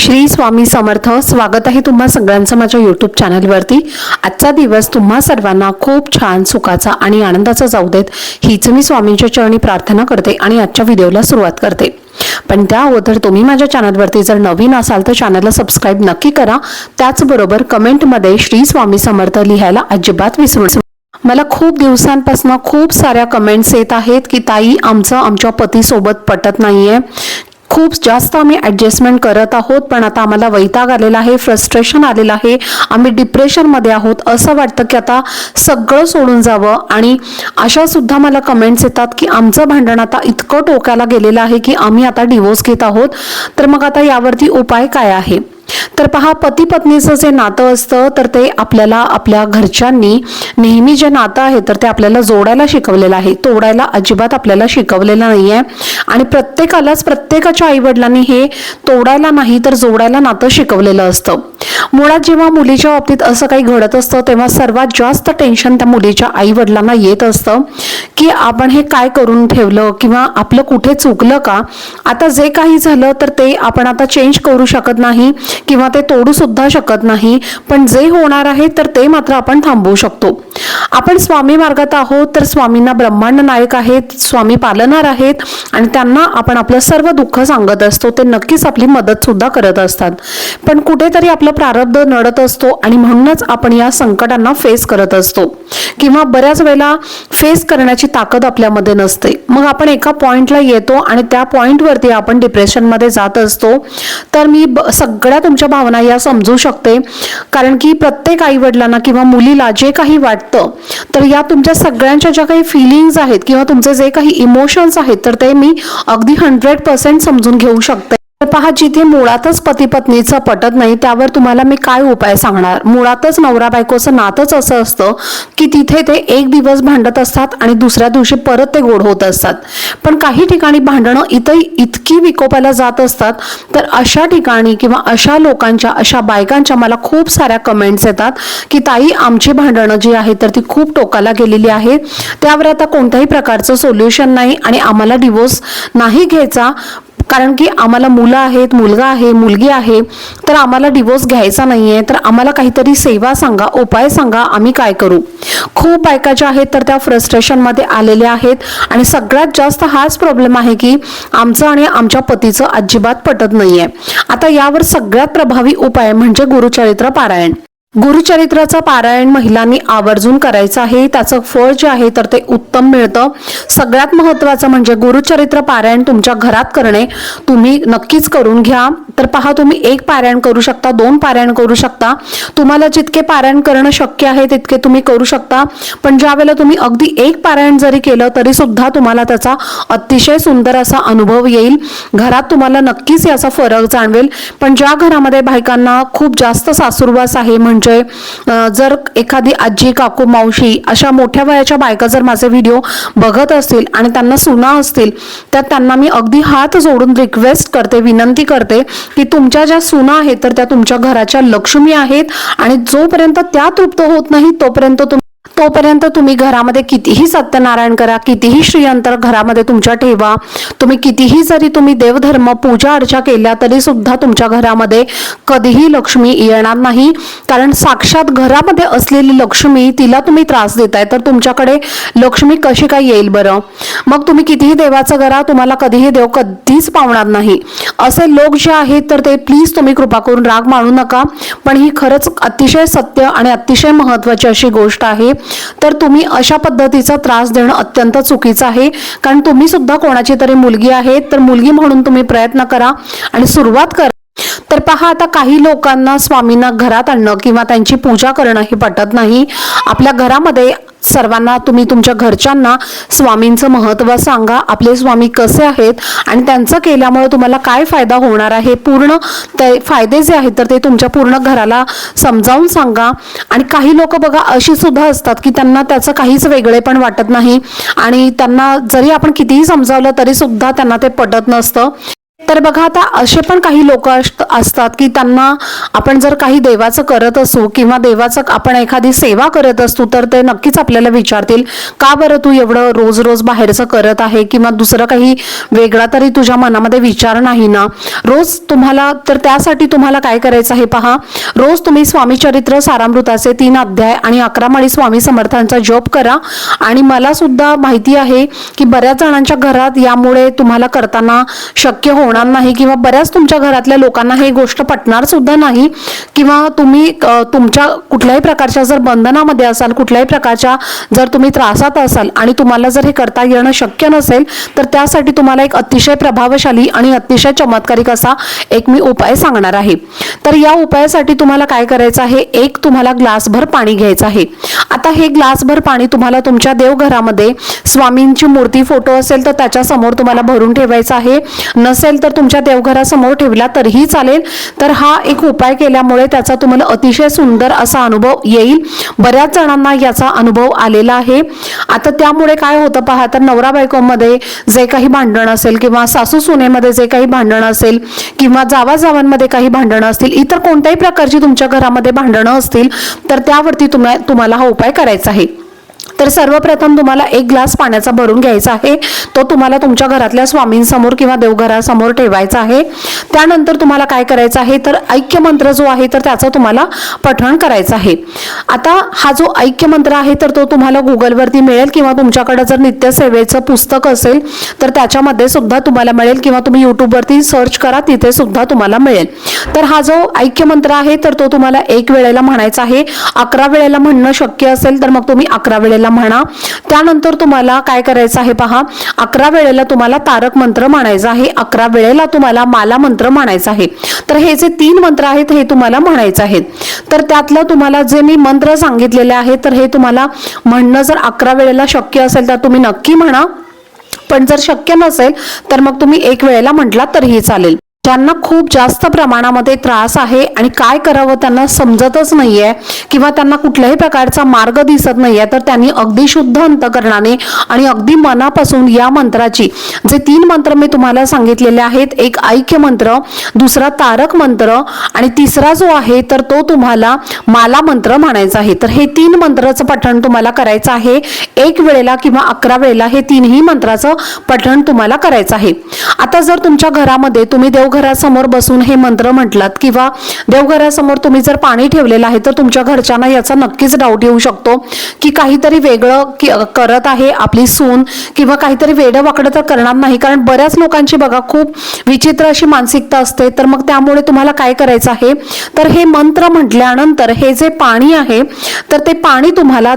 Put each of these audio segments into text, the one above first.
श्री स्वामी समर्थ. स्वागत आहे तुम्हा सगळ्यांचं माझ्या यूट्यूब चॅनलवरती. आजचा दिवस तुम्हा सर्वांना खूप छान सुखाचा आणि आनंदाचा जाऊ देत हीच मी स्वामींच्या चरणी प्रार्थना करते आणि आजच्या व्हिडिओला सुरुवात करते. पण त्या अगोदर तुम्ही माझ्या चॅनलवरती जर नवीन असाल तर चॅनलला सबस्क्राईब नक्की करा. त्याचबरोबर कमेंटमध्ये श्री स्वामी समर्थ लिहायला अजिबात विसरू नका. मला खूप दिवसांपासून खूप साऱ्या कमेंट्स येत आहेत की ताई आमच्या पतीसोबत पटत नाहीये, खूप जास्त आम्ही ॲडजस्टमेंट करत आहोत पण आता आम्हाला वैताग आलेला आहे, फ्रस्ट्रेशन आलेलं आहे, आम्ही डिप्रेशनमध्ये आहोत, असं वाटतं की आता सगळं सोडून जावं. आणि अशा सुद्धा मला कमेंट्स येतात की आमचं भांडण आता इतकं टोकाला गेलेलं आहे की आम्ही आता डिवोर्स घेत आहोत. तर मग आता यावरती उपाय काय आहे? तर पहा, पती पत्नीचं जे नातं असतं तर ते आपल्याला आपल्या घरच्यांनी नेहमी जे नातं आहे तर ते आपल्याला जोडायला शिकवलेलं आहे, तोडायला अजिबात आपल्याला शिकवलेलं नाहीये. आणि प्रत्येकाच्या आईवडिलांनी हे तोडायला नाही तर जोडायला नातं शिकवलेलं असतं. मुळात जेव्हा मुलीच्या बाबतीत असं काही घडत असतं तेव्हा सर्वात जास्त टेन्शन त्या मुलीच्या आईवडिलांना येत असतं की आपण हे काय करून ठेवलं किंवा आपलं कुठे चुकलं का. आता जे काही झालं तर ते आपण आता चेंज करू शकत नाही किंवा ते तोडू सुद्धा शकत नाही, पण जे होणार आहे तर ते मात्र आपण थांबवू शकतो. आपण स्वामी मार्गात आहोत तर स्वामींना ब्रह्मांड नायक आहेत, स्वामी पालनार आहेत आणि त्यांना आपण आपलं सर्व दुःख सांगत असतो. ते नक्कीच आपली मदत सुद्धा करत असतात. पण कुठेतरी आपलं प्रारब्ध नडत असतो आणि म्हणूनच आपण या संकटांना फेस करत असतो किंवा बऱ्याच वेळेला फेस करण्याची ताकद आपल्यामध्ये नसते. मग आपण एका पॉइंटला येतो आणि त्या पॉइंटवरती आपण डिप्रेशनमध्ये जात असतो. तर मी सगळ्या तुमच्या भावना या समजू शकते, कारण की प्रत्येक आई वडिलांना किंवा मुलीला जे काही वाटतं तर या तुमच्या सगळ्यांच्या ज्या काही फिलिंग्स आहेत किंवा तुमचे जे काही इमोशन्स आहेत तर ते मी अगदी 100% समजून घेऊ शकते. पहा, जिथे मुळातच पती पत्नीचं पटत नाही त्यावर तुम्हाला मी काय उपाय सांगणार. मुळातच नवरा बायकोचं नातच असं असतं की तिथे ते एक दिवस भांडत असतात आणि दुसऱ्या दिवशी परत ते गोड होत असतात. पण काही ठिकाणी भांडणं इतकी विकोपाला जात असतात. तर अशा ठिकाणी किंवा अशा लोकांच्या, अशा बायकांच्या मला खूप साऱ्या कमेंट्स येतात की ताई आमची भांडणं जी आहेत तर ती खूप टोकाला गेलेली आहेत, त्यावर आता कोणत्याही प्रकारचं सोल्युशन नाही आणि आम्हाला डिवोर्स नाही घ्यायचा, कारण की आम्हाला मुलं आहेत, मुलगा आहे, मुलगी आहे, तर आम्हाला डिवोर्स घ्यायचा नाहीये. तर आम्हाला काहीतरी सेवा सांगा, उपाय सांगा, आम्ही काय करू. खूप बायका ज्या आहेत तर त्या फ्रस्ट्रेशनमध्ये आलेल्या आहेत आणि सगळ्यात जास्त हाच प्रॉब्लेम आहे की आमचं आणि आमच्या पतीचं अजिबात पटत नाहीये. आता यावर सगळ्यात प्रभावी उपाय म्हणजे गुरुचरित्र पारायण. गुरुचरित्राचं पारायण महिलांनी आवर्जून करायचं आहे. त्याचं फळ जे आहे तर ते उत्तम मिळतं. सगळ्यात महत्त्वाचं म्हणजे गुरुचरित्र पारायण तुमच्या घरात करणे तुम्ही नक्कीच करून घ्या. तर पहा, तुम्ही 1 पारायण करू शकता, 2 पारायण करू शकता, तुम्हाला जितके पारायण करणं शक्य आहे तितके तुम्ही करू शकता. पण ज्या वेळेला तुम्ही अगदी 1 पारायण जरी केलं तरी सुद्धा तुम्हाला त्याचा अतिशय सुंदर असा अनुभव येईल. घरात तुम्हाला नक्कीच याचा फरक जाणवेल. पण ज्या घरामध्ये बायकांना खूप जास्त सासूरवास आहे, म्हणजे जर एखादी आजी, काकू, मावशी अशा मोठ्या वयाच्या बायका जर माझे व्हिडिओ बघत असतील आणि त्यांना सुना असतील तर त्यांना मी अगदी हात जोडून रिक्वेस्ट करते, विनंती करते की तुमच्या ज्या सुना आहेत तर त्या तुमच्या घराच्या लक्ष्मी आहेत आणि जोपर्यंत त्या तृप्त होत नाही तोपर्यंत तुम्ही घरामध्ये कितीही सत्यनारायण करा, कितीही श्रीयंत्र घरामध्ये तुमच्या ठेवा, तुम्ही कितीही जरी तुम्ही देवधर्म पूजा अर्चा केल्या तरी सुद्धा तुमच्या घरामध्ये कधीही लक्ष्मी येणार नाही. कारण साक्षात घरामध्ये असलेली लक्ष्मी तिला तुम्ही त्रास देताय तर तुमच्याकडे लक्ष्मी कशी काय येईल बरं. मग तुम्ही कितीही देवाचं करा, तुम्हाला कधीही देव कधीच पावणार नाही. असे लोक जे आहेत तर ते प्लीज तुम्ही कृपा करून राग मानू नका. पण ही खरंच अतिशय सत्य आणि अतिशय महत्त्वाची अशी गोष्ट आहे. तर तुम्ही अशा पद्धतीचा त्रास देणं अत्यंत चुकीचं आहे. कारण तुम्ही सुद्धा कोणाची तरी मुलगी आहे, तर मुलगी म्हणून तुम्ही प्रयत्न करा आणि सुरुवात करा. तर पहा, आता काही लोकांना स्वामींना घरात आणणं किंवा त्यांची पूजा करणं हे पटत नाही. आपल्या घरामध्ये सर्वांना तुम्ही तुमच्या घरच्यांना स्वामींचं महत्त्व सांगा, आपले स्वामी कसे आहेत आणि त्यांचं केल्यामुळे तुम्हाला काय फायदा होणार आहे, पूर्ण ते फायदे जे आहेत तर ते तुमच्या पूर्ण घराला समजावून सांगा. आणि काही लोक बघा अशी सुद्धा असतात की त्यांना त्याचं काहीच वेगळे पण वाटत नाही आणि त्यांना जरी आपण कितीही समजावलं तरी सुद्धा त्यांना ते पटत नसतं. तर बघा, आता असे पण काही लोक असतात की त्यांना आपण जर काही देवाचं करत असू किंवा देवाचं आपण एखादी सेवा करत असतो तर ते नक्कीच आपल्याला विचारतील, का बरं तू एवढं रोज रोज बाहेरचं करत आहे किंवा दुसरं काही वेगळा तरी तुझ्या मनामध्ये विचार नाही ना. रोज तुम्हाला, तर त्यासाठी तुम्हाला काय करायचं आहे पहा, रोज तुम्ही स्वामी चरित्र सारामृताचे 3 अध्याय आणि 11 माळी स्वामी समर्थांचा जप करा. आणि मला सुद्धा माहिती आहे की बऱ्याच जणांच्या घरात यामुळे तुम्हाला करताना शक्य होणार नाही किंवा बऱ्याच तुमच्या घरातल्या लोकांना हे गोष्ट पटणार सुद्धा नाही किंवा तुम्ही तुमच्या कुठल्याही प्रकारच्या जर बंधनामध्ये असाल, कुठल्याही प्रकारच्या जर तुम्ही त्रासात असाल आणि तुम्हाला जर हे करता येणं शक्य नसेल तर त्यासाठी तुम्हाला एक अतिशय प्रभावशाली आणि अतिशय चमत्कारिक असा एक मी उपाय सांगणार आहे. तर या उपायासाठी तुम्हाला काय करायचं आहे, एक तुम्हाला ग्लासभर पाणी घ्यायचं आहे. आता हे ग्लासभर पाणी तुम्हाला तुमच्या देवघरामध्ये स्वामींची मूर्ती, फोटो असेल तर त्याच्या समोर तुम्हाला भरून ठेवायचं आहे. नसेल तर तुमच्या देवघरासमोर ठेवला तरीही चालेल. तर हा एक उपाय केल्यामुळे त्याचा तुम्हाला अतिशय सुंदर असा अनुभव येईल. बऱ्याच जणांना याचा अनुभव आलेला आहे. आता त्यामुळे काय होतं पहा, तर नवरा बायकोमध्ये जे काही भांडण असेल किंवा सासू सुनेमध्ये जे काही भांडण असेल किंवा जावा जावांमध्ये काही भांडणं असतील, इतर कोणत्याही प्रकारची तुमच्या घरामध्ये भांडणं असतील तर त्यावरती तुम्हाला हा उपाय करायचा आहे. तर सर्वप्रथम तुम्हाला एक ग्लास पाण्याचा भरून घ्यायचा आहे. तो तुम्हाला तुमच्या घरातल्या स्वामींसमोर किंवा देवघरासमोर ठेवायचा आहे. त्यानंतर तुम्हाला काय करायचं आहे, तर ऐक्य मंत्र जो आहे तर त्याचं तुम्हाला पठण करायचं आहे. आता हा जो ऐक्य मंत्र आहे तर तो तुम्हाला गुगलवरती मिळेल किंवा तुमच्याकडे जर नित्यसेवेचं पुस्तक असेल तर त्याच्यामध्ये सुद्धा तुम्हाला मिळेल किंवा तुम्ही यूट्यूबवरती सर्च करा, तिथे सुद्धा तुम्हाला मिळेल. तर हा जो ऐक्य मंत्र आहे तर तो तुम्हाला 1 वेळेला म्हणायचा आहे. 11 वेळेला म्हणणं शक्य असेल तर मग तुम्ही 11 वेळेला म्हणा. त्यानंतर तुम्हाला काय करायचं आहे पहा, 11 वेळेला तुम्हाला तारक मंत्र म्हणायचा आहे. 11 वेळेला तुम्हाला माला मंत्र म्हणायचा आहे. तर हे जे 3 मंत्र आहेत हे तुम्हाला म्हणायचे आहेत. तर त्यातलं तुम्हाला जे मी मंत्र सांगितलेले आहेत तर हे तुम्हाला म्हणणं जर 11 वेळेला शक्य असेल तर तुम्ही नक्की म्हणा. पण जर शक्य नसेल तर मग तुम्ही 1 वेळेला म्हटला तरीही चालेल. ज्यांना खूप जास्त प्रमाणामध्ये त्रास आहे आणि काय करावं त्यांना समजतच नाहीये किंवा त्यांना कुठल्याही प्रकारचा मार्ग दिसत नाहीये, तर त्यांनी अगदी शुद्ध अंतकरणाने आणि अगदी मनापासून या मंत्राची, जे 3 मंत्र मी तुम्हाला सांगितलेले आहेत, एक ऐक्य मंत्र, दुसरा तारक मंत्र आणि तिसरा जो आहे तर तो तुम्हाला माला मंत्र म्हणायचा आहे. तर हे 3 मंत्राचं पठण तुम्हाला करायचं आहे 1 वेळेला किंवा 11 वेळेला. हे 3ही मंत्राचं पठण तुम्हाला करायचं आहे. आता जर तुमच्या घरामध्ये तुम्ही देवघरासमोर बसून हे मंत्र म्हटलात किंवा देवघरासमोर तुम्ही जर पाणी ठेवलेलं आहे तर तुमच्या घरच्यांना याचा नक्कीच डाऊट येऊ शकतो की काहीतरी वेगळं करत आहे आपली सून किंवा काहीतरी वेडं वाकडं तर करणार नाही. कारण बऱ्याच लोकांची बघा खूप विचित्र अशी मानसिकता असते. तर मग त्यामुळे तुम्हाला काय करायचं आहे, तर हे मंत्र म्हटल्यानंतर हे जे पाणी आहे तर ते पाणी तुम्हाला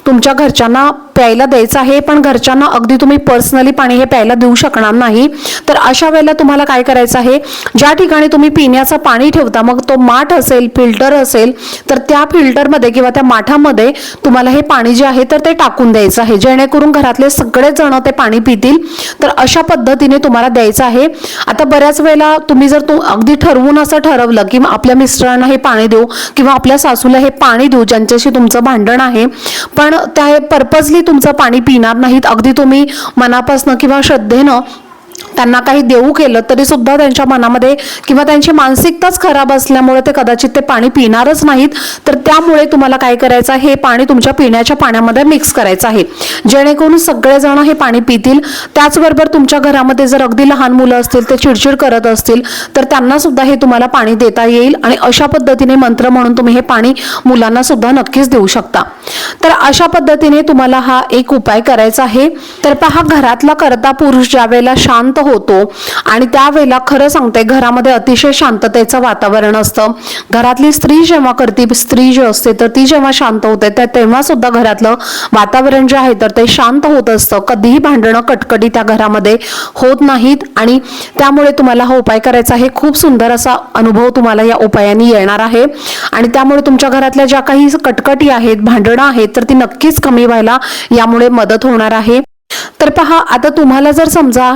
तुमच्या घरच्यांना प्यायला द्यायचं आहे. पण घरच्यांना अगदी तुम्ही पर्सनली पाणी हे प्यायला देऊ शकणार नाही. तर अशा वेळेला तुम्हाला काय करायचं आहे, ज्या ठिकाणी तुम्ही पिण्याचं पाणी ठेवता, मग तो माठ असेल, फिल्टर असेल, तर त्या फिल्टरमध्ये किंवा त्या माठामध्ये तुम्हाला हे पाणी जे आहे तर ते टाकून द्यायचं आहे, जेणेकरून घरातले सगळेच जण ते पाणी पितील. तर अशा पद्धतीने तुम्हाला द्यायचं आहे. आता बऱ्याच वेळेला तुम्ही जर अगदी ठरवून असं ठरवलं की आपल्या मिस्टरांना हे पाणी देऊ किंवा आपल्या सासूला हे पाणी देऊ ज्यांच्याशी तुमचं भांडण आहे, पण त्या पर्पजली तुमचं पाणी पिणार नाहीत, अगदी तुम्ही मनापासून किंवा श्रद्धेनं त्यांना काही देऊ केलं तरी सुद्धा त्यांच्या मनामध्ये किंवा त्यांची मानसिकताच खराब असल्यामुळे ते कदाचित ते पाणी पिणारच नाहीत. तर त्यामुळे तुम्हाला काय करायचं आहे, हे पाणी तुमच्या पिण्याच्या पाण्यामध्ये मिक्स करायचं आहे, जेणेकरून सगळेजण हे पाणी पितील. त्याचबरोबर तुमच्या घरामध्ये जर अगदी लहान मुलं असतील, ते चिडचिड करत असतील, तर त्यांना सुद्धा हे तुम्हाला पाणी देता येईल आणि अशा पद्धतीने मंत्र म्हणून तुम्ही हे पाणी मुलांना सुद्धा नक्कीच देऊ शकता. तर अशा पद्धतीने तुम्हाला हा एक उपाय करायचा आहे. तर पहा, घरातला कर्ता पुरुष ज्या वेळेला शांत होतो आणि त्यावेळेला खरं सांगते घरामध्ये अतिशय शांततेचं वातावरण असतं. घरातली स्त्री जेव्हा करते, स्त्री जी असते तर ती जेव्हा शांत होते तेव्हा सुद्धा घरातलं वातावरण जे आहे तर ते शांत होत असतं. कधीही भांडणं कटकटी त्या घरामध्ये होत नाहीत आणि त्यामुळे तुम्हाला हा उपाय करायचा आहे. खूप सुंदर असा अनुभव तुम्हाला या उपायाने येणार आहे आणि त्यामुळे तुमच्या घरातल्या ज्या काही कटकटी आहेत, भांडणं आहेत, तर ती नक्कीच कमी व्हायला यामुळे मदत होणार आहे. तर पहा, आता तुम्हाला जर समजा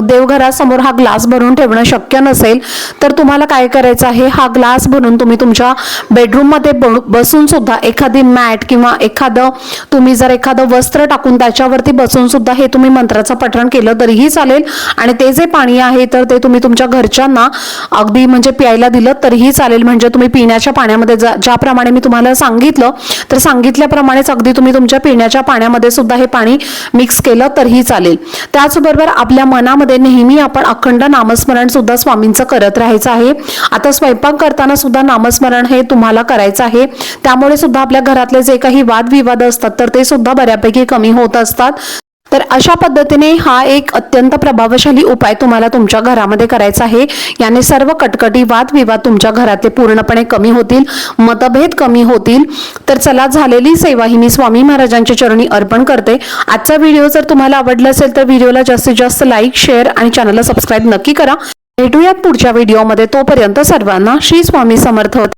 देवघरासमोर हा ग्लास भरून ठेवणं शक्य नसेल तर तुम्हाला काय करायचं आहे, हा ग्लास भरून तुम्ही तुमच्या बेडरूममध्ये बसून सुद्धा एखादी मॅट किंवा तुम्ही जर एखादं वस्त्र टाकून त्याच्यावरती बसून सुद्धा हे तुम्ही मंत्राचं पठण केलं तरीही चालेल. आणि ते जे पाणी आहे तर ते तुम्ही तुमच्या घरच्यांना अगदी म्हणजे प्यायला दिलं तरीही चालेल. म्हणजे तुम्ही पिण्याच्या पाण्यामध्ये ज्याप्रमाणे मी तुम्हाला सांगितलं तर सांगितल्याप्रमाणेच अगदी तुम्ही तुमच्या पिण्याच्या पाण्यामध्ये सुद्धा हे पाणी मिक्स केलं तरीही चालेल. त्याचबरोबर आपल्या मनामध्ये नेहमी आपण अखंड नामस्मरण सुद्धा स्वामींचं करत राहायचं आहे. आता स्वयंपाक करताना सुद्धा नामस्मरण हे तुम्हाला करायचं आहे. त्यामुळे सुद्धा आपल्या घरातले जे काही वादविवाद असतात तर ते सुद्धा बऱ्यापैकी कमी होत असतात. तर अशा पद्धतीने हा एक अत्यंत प्रभावशाली उपाय तुम्हाला तुमच्या घरामध्ये करायचा आहे. याने सर्व कटकटी वादविवाद तुमच्या घरातले पूर्णपणे कमी होतील, मतभेद कमी होतील. तर चला, झालेली सेवा ही मी स्वामी महाराजांच्या चरणी अर्पण करते. आजचा व्हिडिओ जर तुम्हाला आवडला असेल तर व्हिडिओला जास्तीत जास्त लाईक, शेअर आणि चॅनलला सबस्क्राईब नक्की करा. भेटूयात पुढच्या व्हिडिओमध्ये. तोपर्यंत सर्वांना श्री स्वामी समर्थ.